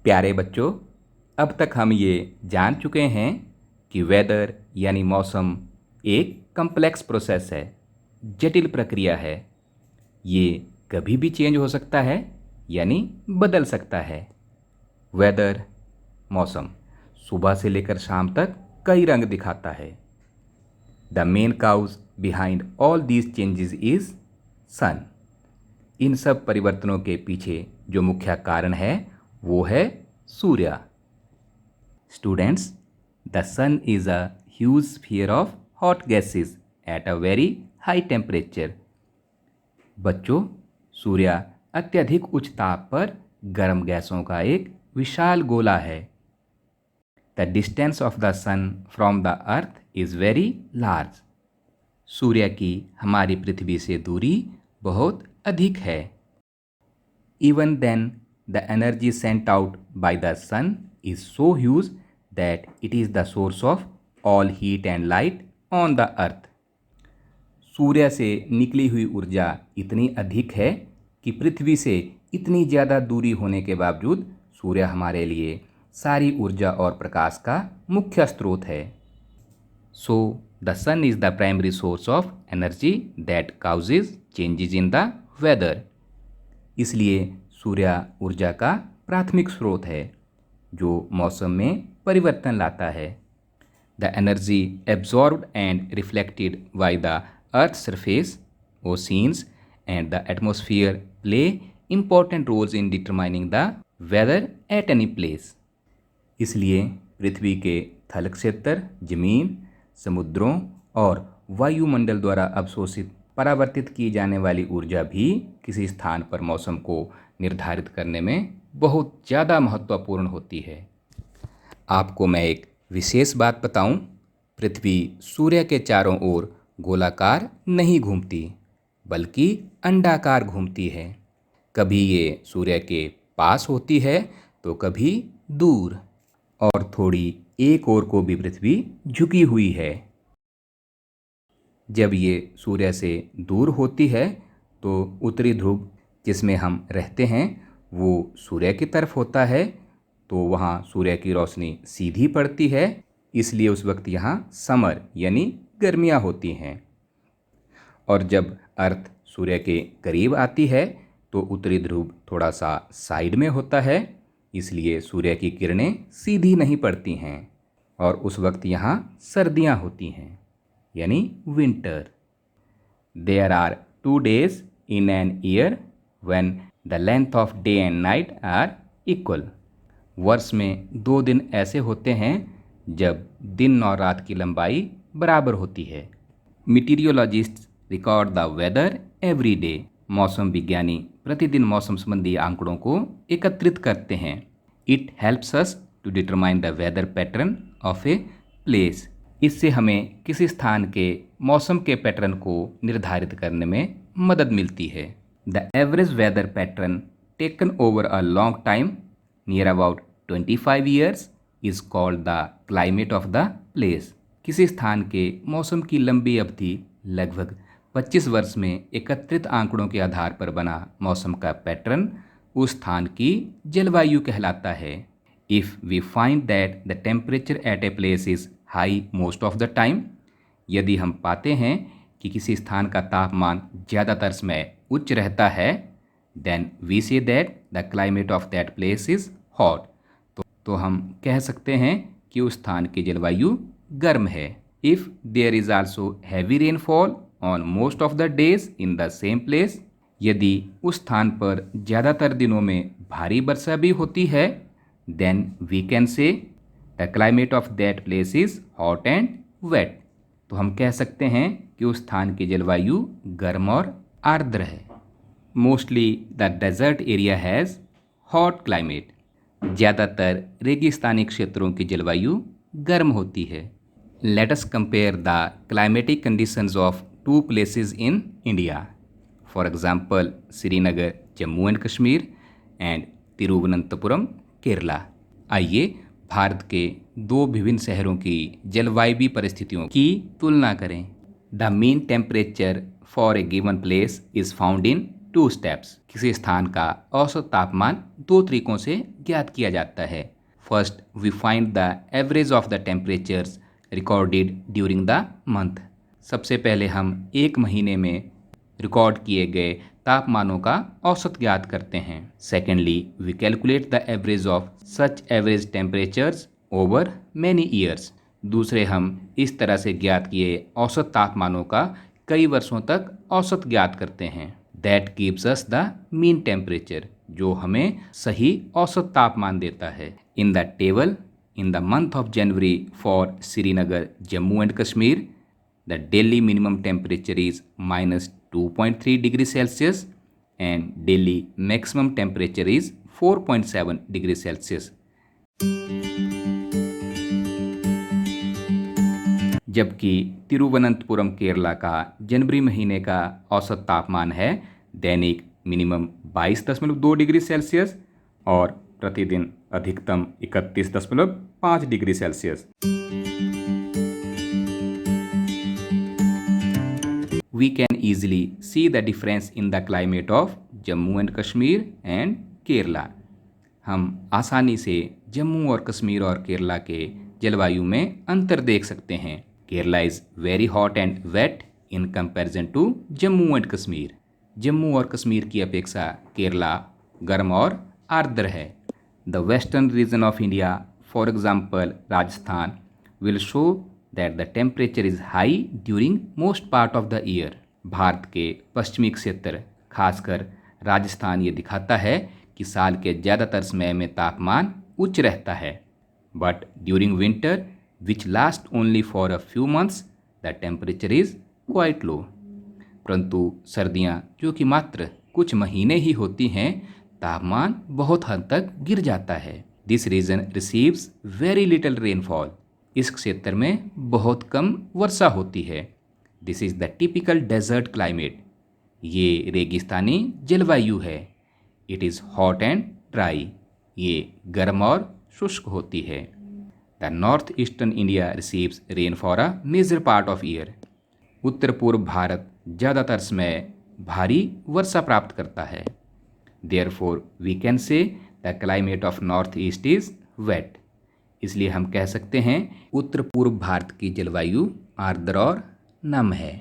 प्यारे बच्चों, अब तक हम ये जान चुके हैं कि वेदर यानी मौसम एक कम्प्लेक्स प्रोसेस है, जटिल प्रक्रिया है। ये कभी भी चेंज हो सकता है यानी बदल सकता है। वेदर मौसम सुबह से लेकर शाम तक कई रंग दिखाता है। The main cause behind all these changes is sun. इन सब परिवर्तनों के पीछे जो मुख्य कारण है वो है सूर्य। Students, the sun is a huge sphere of hot gases at a very high temperature. बच्चों, सूर्य अत्यधिक उच्च ताप पर गर्म गैसों का एक विशाल गोला है। The distance of the sun from the earth is very large. सूर्य की हमारी पृथ्वी से दूरी बहुत अधिक है। Even then, the energy sent out by the sun is so huge that it is the source of all heat and light on the earth. सूर्य से निकली हुई ऊर्जा इतनी अधिक है कि पृथ्वी से इतनी ज़्यादा दूरी होने के बावजूद सूर्य हमारे लिए सारी ऊर्जा और प्रकाश का मुख्य स्रोत है। So, the sun is the primary source of energy that causes changes in the weather. इसलिए सूर्य ऊर्जा का प्राथमिक स्रोत है जो मौसम में परिवर्तन लाता है। The energy absorbed and reflected by the earth surface, oceans and the atmosphere play important roles in determining the weather at any place. इसलिए पृथ्वी के थल क्षेत्र, जमीन, समुद्रों और वायुमंडल द्वारा अवशोषित परावर्तित की जाने वाली ऊर्जा भी किसी स्थान पर मौसम को निर्धारित करने में बहुत ज़्यादा महत्वपूर्ण होती है। आपको मैं एक विशेष बात बताऊं, पृथ्वी सूर्य के चारों ओर गोलाकार नहीं घूमती, बल्कि अंडाकार घूमती है। कभी ये सूर्य के पास होती है तो कभी दूर, और थोड़ी एक ओर को भी पृथ्वी झुकी हुई है। जब ये सूर्य से दूर होती है तो उत्तरी ध्रुव जिसमें हम रहते हैं वो सूर्य की तरफ होता है, तो वहाँ सूर्य की रोशनी सीधी पड़ती है, इसलिए उस वक्त यहाँ समर यानी गर्मियाँ होती हैं। और जब अर्थ सूर्य के करीब आती है तो उत्तरी ध्रुव थोड़ा सा साइड में होता है, इसलिए सूर्य की किरणें सीधी नहीं पड़ती हैं और उस वक्त यहाँ सर्दियाँ होती हैं यानी winter. There are 2 days in an year when the length of day and night are equal. वर्ष में 2 दिन ऐसे होते हैं जब दिन और रात की लंबाई बराबर होती है। Meteorologists record the weather every day. मौसम विज्ञानी प्रतिदिन मौसम संबंधी आंकड़ों को एकत्रित करते हैं। It helps us to determine the weather pattern of a place. इससे हमें किसी स्थान के मौसम के पैटर्न को निर्धारित करने में मदद मिलती है। The average weather pattern taken over a long time, near about 25 years, is called the climate of the place. किसी स्थान के मौसम की लंबी अवधि लगभग 25 वर्ष में एकत्रित आंकड़ों के आधार पर बना मौसम का पैटर्न उस स्थान की जलवायु कहलाता है। If we find that the temperature at a place is high most of the time, यदि हम पाते हैं कि किसी स्थान का तापमान ज़्यादातर समय उच्च रहता है, then we say that the climate of that place is hot. तो हम कह सकते हैं कि उस स्थान की जलवायु गर्म है। If there is also heavy rainfall on most of the days in the same place, यदि उस स्थान पर ज़्यादातर दिनों में भारी वर्षा भी होती है, then we can say the climate of that place is hot and wet. तो हम कह सकते हैं कि उस स्थान की जलवायु गर्म और आर्द्र है। Mostly the desert area has hot climate. ज़्यादातर रेगिस्तानी क्षेत्रों की जलवायु गर्म होती है। Let us compare the climatic conditions of 2 places in India. For example Srinagar Jammu and Kashmir and Thiruvananthapuram Kerala. आइए भारत के 2 विभिन्न शहरों की जलवायु परिस्थितियों की तुलना करें। The mean temperature for a given place is found in 2 steps. किसी स्थान का औसत तापमान 2 तरीकों से ज्ञात किया जाता है। First we find the average of the temperatures recorded during the month. सबसे पहले हम एक महीने में रिकॉर्ड किए गए तापमानों का औसत ज्ञात करते हैं। Secondly we calculate the average of such average temperatures over many years. दूसरे हम इस तरह से ज्ञात किए औसत तापमानों का कई वर्षों तक औसत ज्ञात करते हैं। That gives us the mean temperature, जो हमें सही औसत तापमान देता है। In the table in the month of January for Srinagar Jammu and Kashmir the Delhi minimum temperature is -2.3 degrees Celsius and Delhi maximum temperature is 4.7 degrees Celsius. जबकि तिरुवनंतपुरम केरला का जनवरी महीने का औसत तापमान है दैनिक मिनिमम 22.2 डिग्री सेल्सियस और प्रतिदिन अधिकतम 31.5 degree Celsius. We can easily see the difference in the climate of Jammu and Kashmir and Kerala. हम आसानी से जम्मू और कश्मीर और केरला के जलवायु में अंतर देख सकते हैं। Kerala is very hot and wet in comparison to Jammu and Kashmir. Jammu और कश्मीर की अपेक्षा केरला गर्म और आर्द्र है। The western region of India, for example Rajasthan, will show that the temperature is high during most part of the year. Bharat के पश्चिमी क्षेत्र खासकर राजस्थान ये दिखाता है कि साल के ज़्यादातर समय में तापमान उच्च रहता है। But during winter which last only for a few months the temperature is quite low. परंतु सर्दियाँ जो कि मात्र कुछ महीने ही होती हैं, तापमान बहुत हद तक गिर जाता है। This region receives very little rainfall. इस क्षेत्र में बहुत कम वर्षा होती है। This is the typical desert climate. ये रेगिस्तानी जलवायु है। It is hot and dry. ये गर्म और शुष्क होती है। The north eastern India receives rain for a major part of year. उत्तर पूर्व भारत ज़्यादातर समय भारी वर्षा प्राप्त करता है। Therefore we can say the climate of north east is wet. इसलिए हम कह सकते हैं उत्तर पूर्व भारत की जलवायु आर्द्र और नम है।